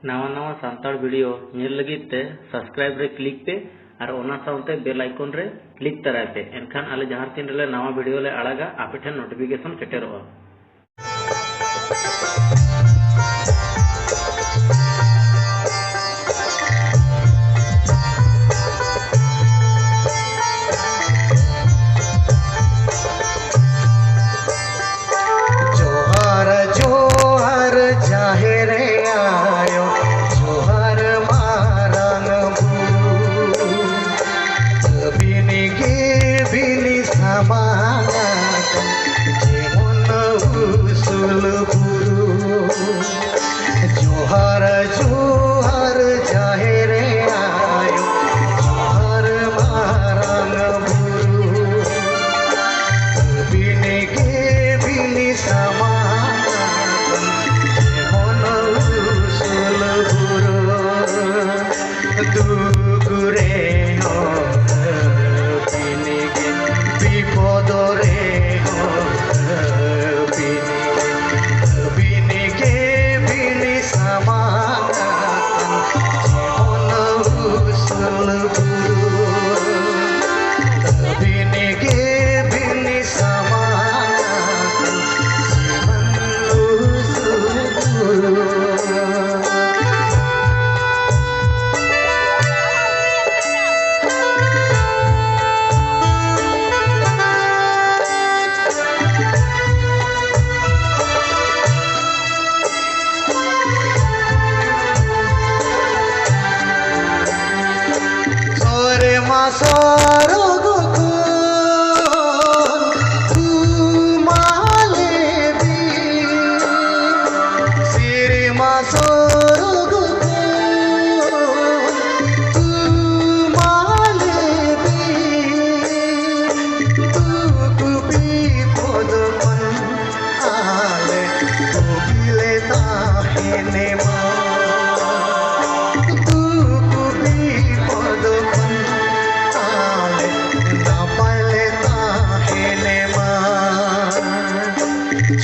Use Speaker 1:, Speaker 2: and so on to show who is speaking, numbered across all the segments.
Speaker 1: नवा नवा सांताड़ video nail लगित ते सब्सक्राइब रे क्लिक पे और ओना साउंटे बेल आइकन रे क्लिक तराय पे एनखान आले जहां तीन रे नवा वीडियो ले आड़ागा आपे ठेन नोटिफिकेशन सेटेरोगा।
Speaker 2: जोहार जोहार जाहेर आयो जोहार मारांग बुरु बिने के बिनी समानातन जेमन उसुल बुरु दुगुरे हो बिने के विपदरे हो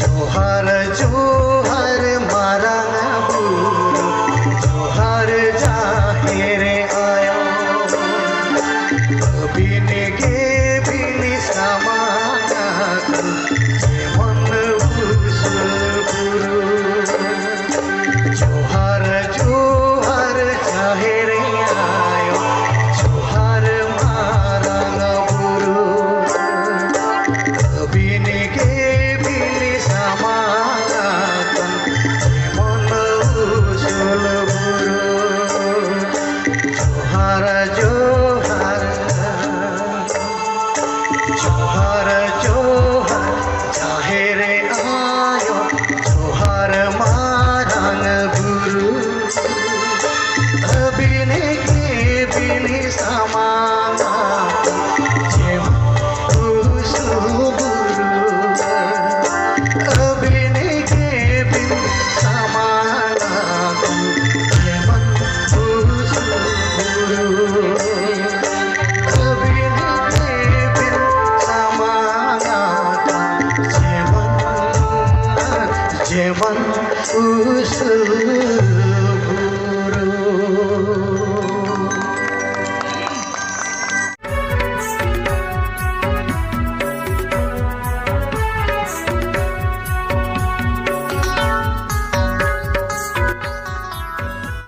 Speaker 2: जोहार जोहार मारांग बुरु जोहार जाहेर आयो बिने के बिनी समानातन जेमन उसुल बुरु जोहार जोहार जाहेर आयो जोहार मारांग बुरु बिने के जोहार जोहार जोहार जाहेर